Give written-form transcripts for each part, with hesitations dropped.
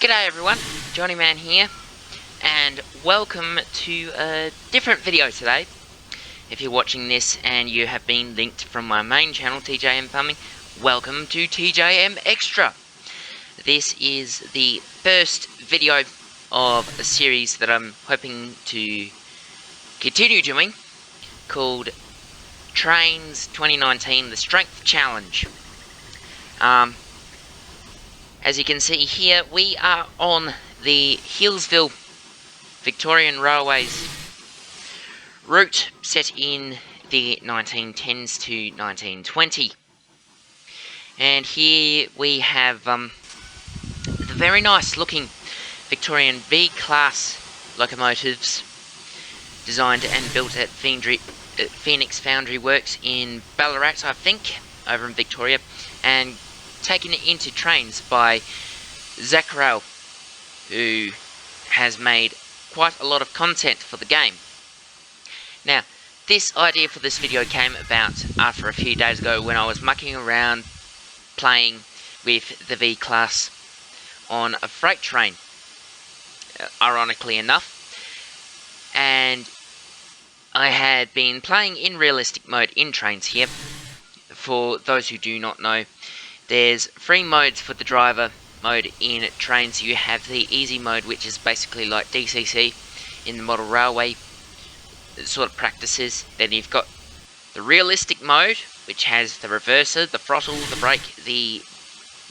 G'day everyone, Johnny Man here, and welcome to a different video today. If you're watching this and you have been linked from my main channel, TJM Farming, welcome to TJM Extra. This is the first video of a series that I'm hoping to continue doing, called Trainz 2019 The Strength Challenge. As you can see here, we are on the Healesville Victorian Railways route set in the 1910s to 1920. And here we have the very nice looking Victorian V Class locomotives designed and built at Phoenix Foundry Works in Ballarat, I think, over in Victoria, and taken into Trainz by Zecrail, who has made quite a lot of content for the game. Now, this idea for this video came about after a few days ago when I was mucking around playing with the V Class on a freight train, ironically enough, and I had been playing in realistic mode in Trainz here. For those who do not know, there's three modes for the driver mode in Trainz. You have the easy mode, which is basically like DCC in the model railway sort of practices. Then you've got the realistic mode, which has the reverser, the throttle, the brake, the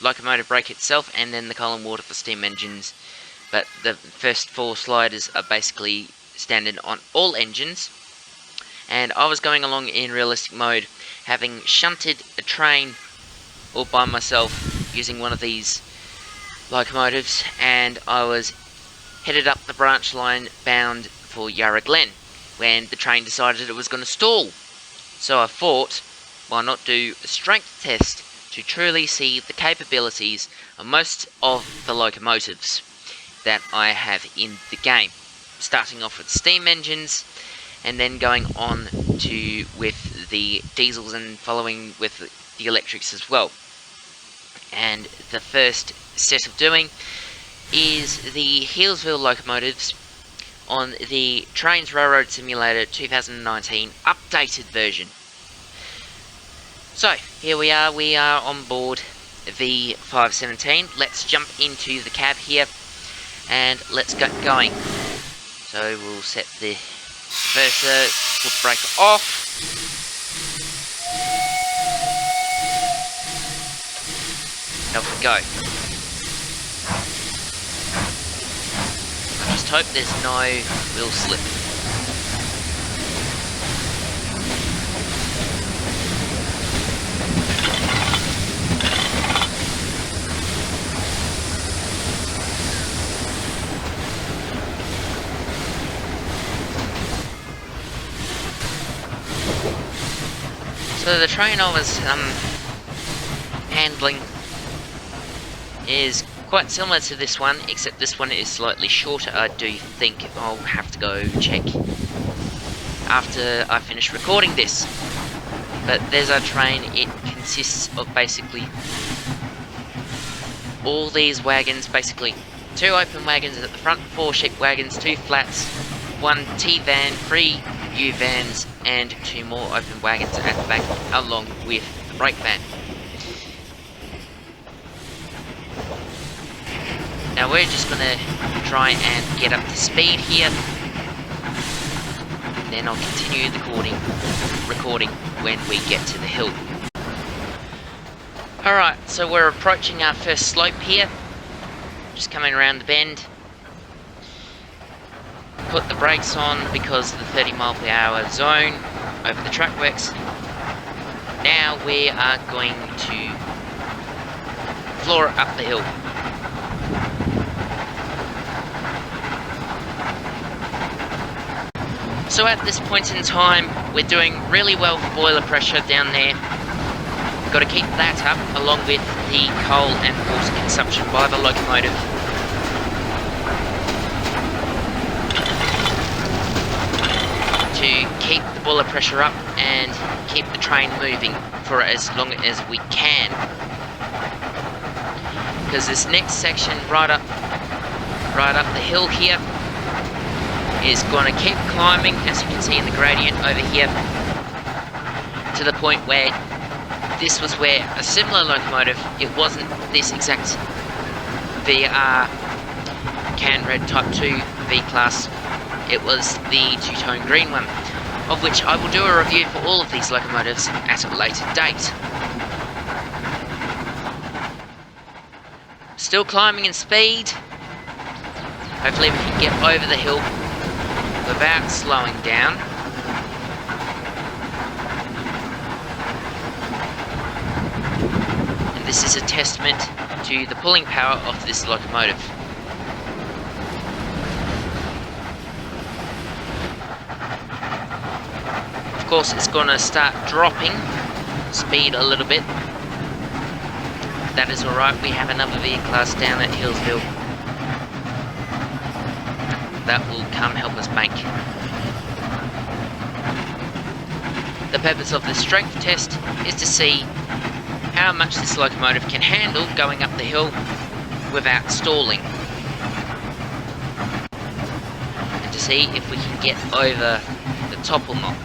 locomotive brake itself, and then the coal and water for steam engines. But the first four sliders are basically standard on all engines. And I was going along in realistic mode, having shunted a train all by myself using one of these locomotives, and I was headed up the branch line bound for Yarra Glen when the train decided it was going to stall. So I thought, why not do a strength test to truly see the capabilities of most of the locomotives that I have in the game, starting off with steam engines and then going on to with the diesels and following with the electrics as well. And the first set of doing is the Healesville locomotives on the Trainz Railroad Simulator 2019 updated version. So here we are on board V517. Let's jump into the cab here and let's get going. So we'll set the reverser, put the brake off. Off we go. I just hope there's no wheel slip. So the train I was handling is quite similar to this one, except this one is slightly shorter. I do think I'll have to go check after I finish recording this. But there's our train. It consists of basically all these wagons, basically 2 open wagons at the front, 4 sheep wagons, 2 flats, 1 T-van, 3 U-vans, and 2 more open wagons at the back, along with the brake van. Now we're just going to try and get up to speed here, and then I'll continue the recording when we get to the hill. Alright, so we're approaching our first slope here, just coming around the bend. Put the brakes on because of the 30-mile-per-hour zone over the track works. Now we are going to floor it up the hill. So at this point in time, we're doing really well for boiler pressure down there. Got to keep that up, along with the coal and water consumption by the locomotive. To keep the boiler pressure up and keep the train moving for as long as we can. Because this next section right up right up the hill here. Is going to keep climbing, as you can see in the gradient over here, to the point where this was where a similar locomotive, it wasn't this exact VR Can Red Type 2 V Class, it was the two-tone green one, of which I will do a review for all of these locomotives at a later date. Still climbing in speed. Hopefully we can get over the hill without slowing down. And this is a testament to the pulling power of this locomotive. Of course, it's going to start dropping speed a little bit. That is alright, we have another V Class down at Healesville that will come help us bank. The purpose of the strength test is to see how much this locomotive can handle going up the hill without stalling, and to see if we can get over the top or not.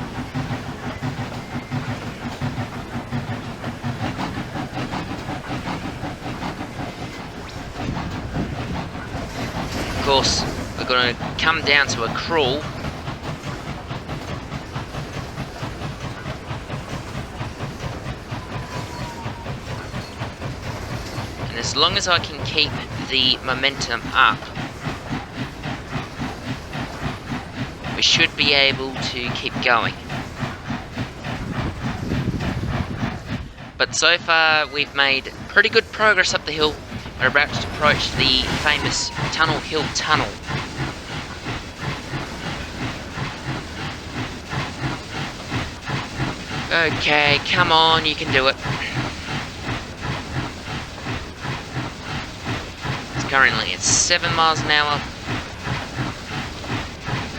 Of course, we're going to come down to a crawl. And as long as I can keep the momentum up, we should be able to keep going. But so far we've made pretty good progress up the hill. We're about to approach the famous Tunnel Hill Tunnel. Okay, come on, you can do it. It's currently at 7 miles an hour.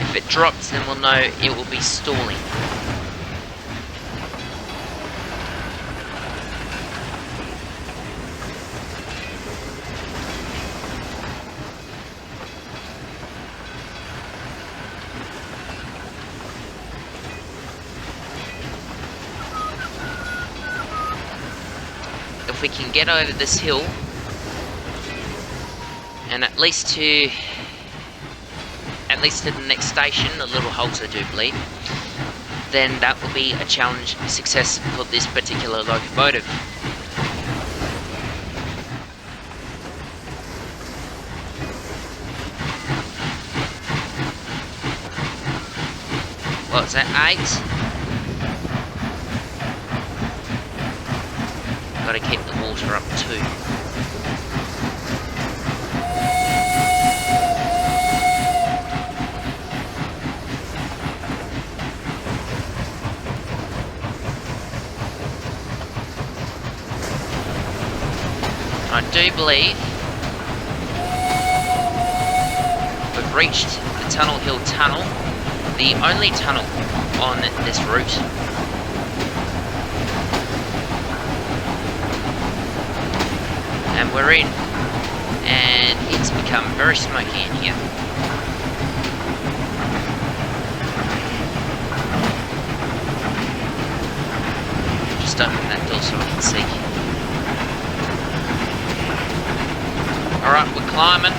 If it drops, then we'll know it will be stalling. If we can get over this hill, and at least to the next station, the Little Halt, I do believe, then that will be a challenge success for this particular locomotive. What's that, 8? Got to keep the water up too. I do believe we've reached the Tunnel Hill Tunnel, the only tunnel on this route. And we're in, and it's become very smoky in here. Just open that door so I can see. Alright, we're climbing.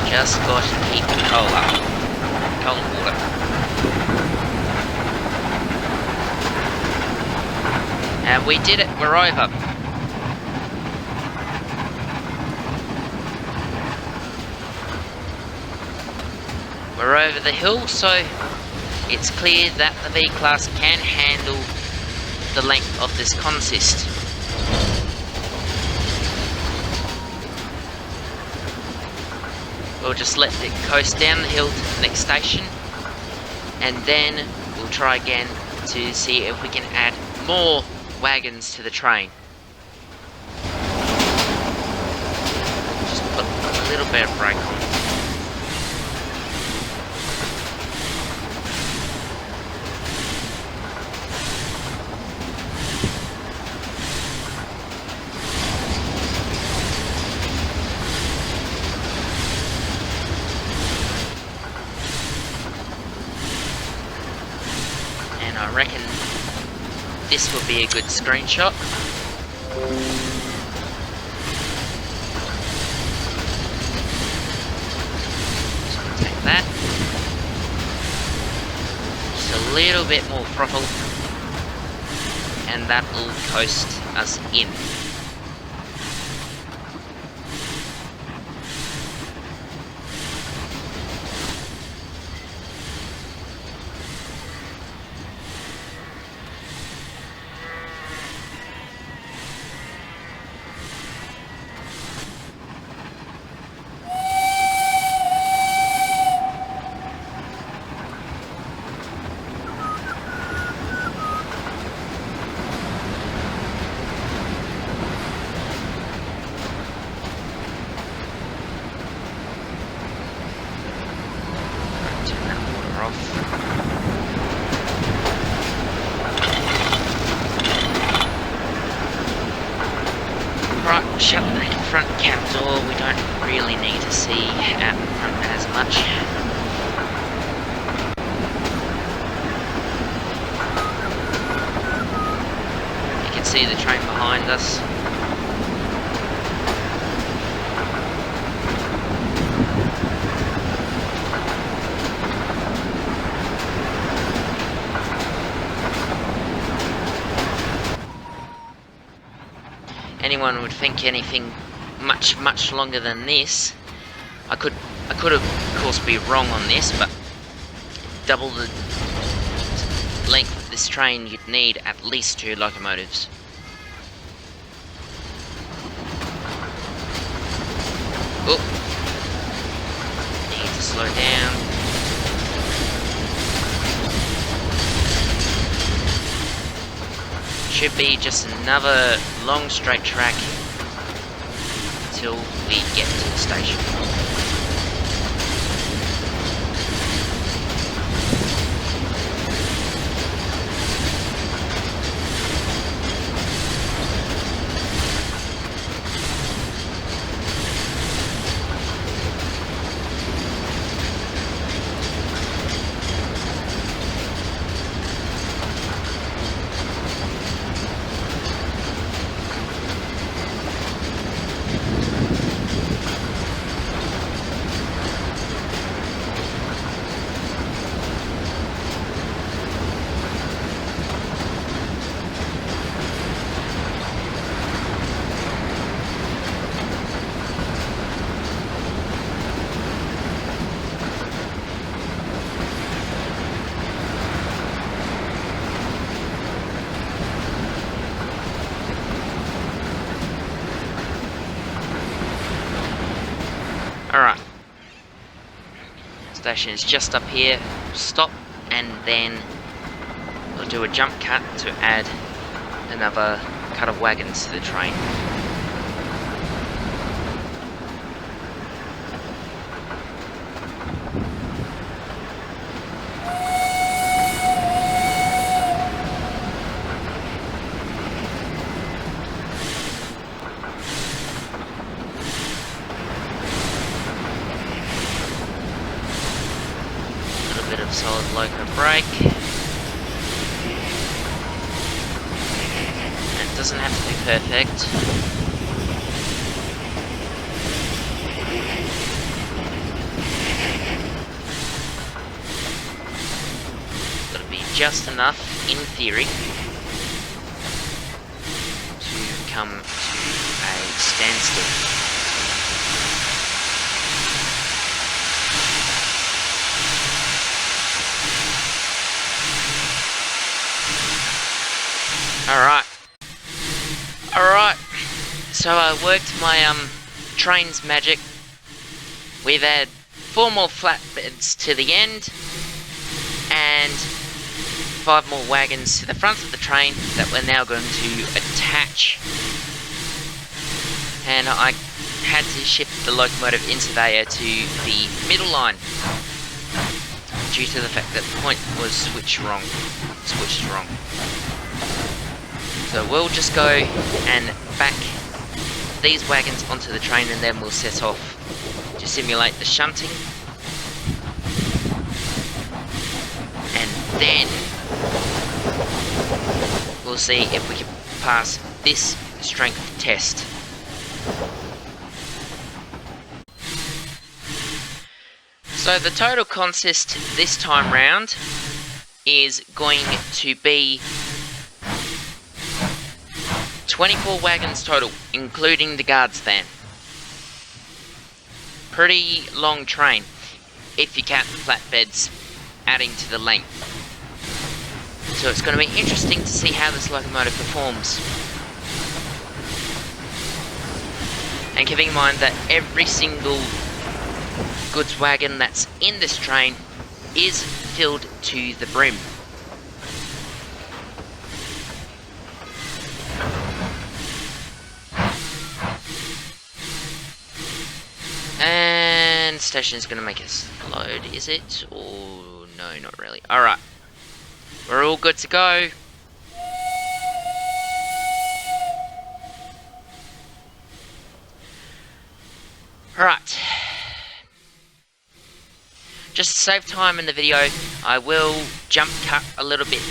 Just got to keep the coal up. Coal and water. And we did it, we're over. We're over the hill, so it's clear that the V-Class can handle the length of this consist. We'll just let it coast down the hill to the next station, and then we'll try again to see if we can add more wagons to the train. Just put a little bit of brake on. reckon this will be a good screenshot. So I'll take that. Just a little bit more throttle, and that will coast us in. Shut the front cab door, we don't really need to see out in front as much. You can see the train behind us. Anyone would think anything much longer than this. I could of course be wrong on this, but double the length of this train, you'd need at least 2 locomotives. Oh, need to slow down. Should be just another long straight track until we get to the station. Alright, station is just up here. Stop, and then we'll do a jump cut to add another cut of wagons to the train. Bit of solid loco brake. It doesn't have to be perfect. Got to be just enough, in theory, to come to a standstill. Alright, so I worked my Trainz magic. We've added 4 more flatbeds to the end, and 5 more wagons to the front of the train that we're now going to attach. And I had to shift the locomotive in-surveyor to the middle line, due to the fact that the point was switched wrong. So we'll just go and back these wagons onto the train, and then we'll set off to simulate the shunting. And then we'll see if we can pass this strength test. So the total consist this time round is going to be 24 wagons total, including the guards van. Pretty long train, if you count the flatbeds adding to the length. So it's going to be interesting to see how this locomotive performs. And keeping in mind that every single goods wagon that's in this train is filled to the brim. And station's going to make us load, is it? Or no, not really. Alright. We're all good to go. Alright. Just to save time in the video, I will jump cut a little bit.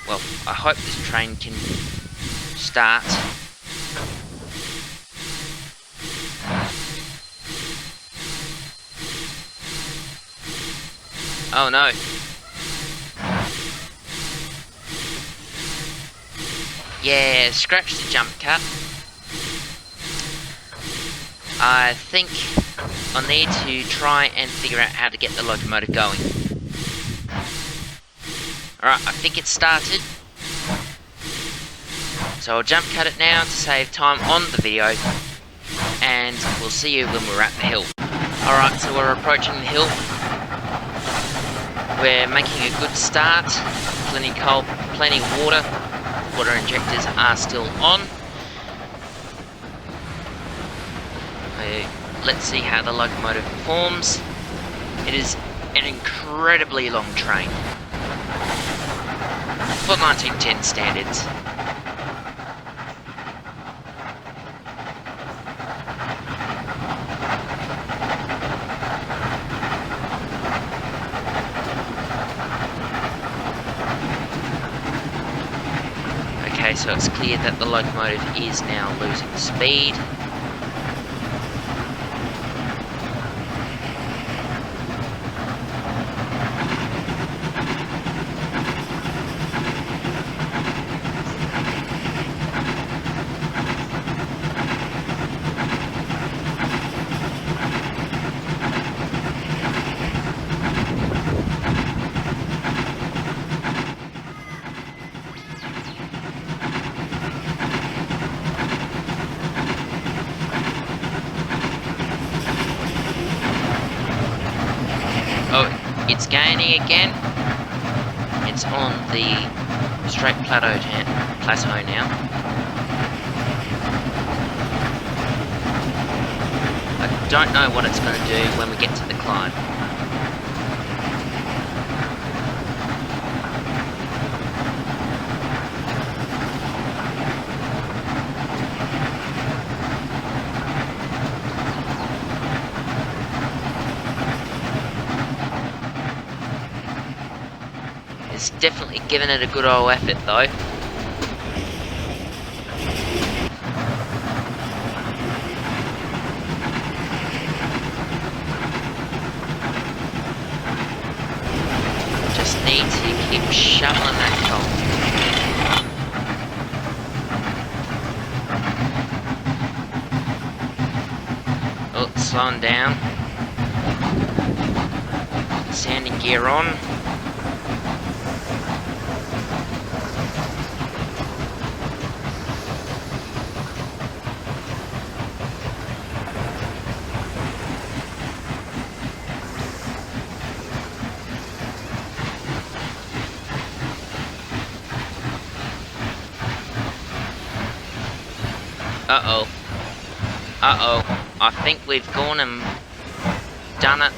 Well, I hope this train can start. Oh no. Yeah, scratch the jump cut. I think I'll need to try and figure out how to get the locomotive going. Alright, I think it's started. So I'll jump cut it now to save time on the video. And we'll see you when we're at the hill. Alright, so we're approaching the hill. We're making a good start. Plenty of coal, plenty of water. Water injectors are still on. Let's see how the locomotive performs. It is an incredibly long train for 1910 standards. Okay, so it's clear that the locomotive is now losing speed. Oh, it's gaining again. It's on the straight plateau now. I don't know what it's going to do when we get to the climb. It's definitely given it a good old effort though. Just need to keep shoveling that coal. Oh, it's slowing down. Sanding gear on. Uh-oh. Uh-oh. I think we've gone and done it.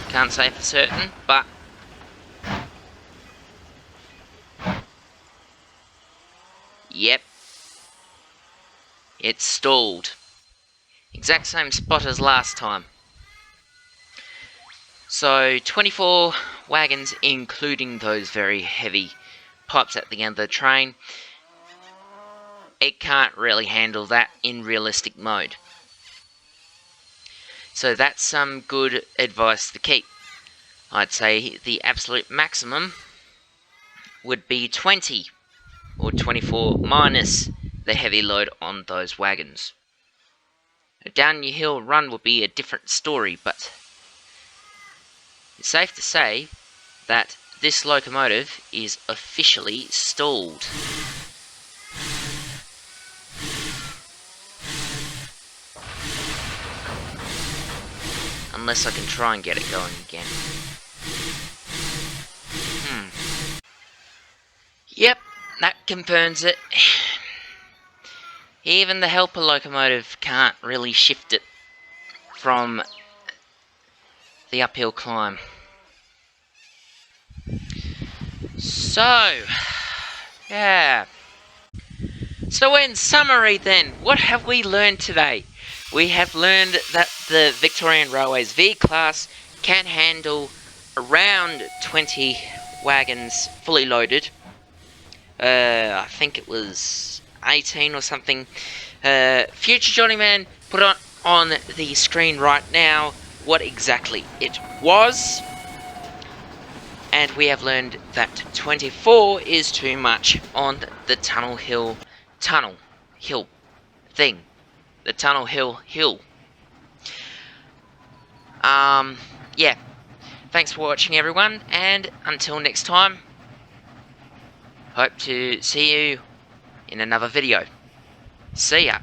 Can't say for certain, but... Yep. It's stalled. Exact same spot as last time. So 24 wagons, including those very heavy pipes at the end of the train. It can't really handle that in realistic mode. So that's some good advice to keep. I'd say the absolute maximum would be 20 or 24 minus the heavy load on those wagons. A down your hill run would be a different story, but it's safe to say that this locomotive is officially stalled. Unless I can try and get it going again. Yep, that confirms it. Even the helper locomotive can't really shift it from the uphill climb. So, yeah. So in summary then, what have we learned today? We have learned that the Victorian Railways V Class can handle around 20 wagons fully loaded. I think it was 18 or something. Future Johnnyman put on the screen right now what exactly it was. And we have learned that 24 is too much on the Tunnel Hill thing. The Tunnel Hill. Yeah. Thanks for watching, everyone, and until next time, hope to see you in another video. See ya.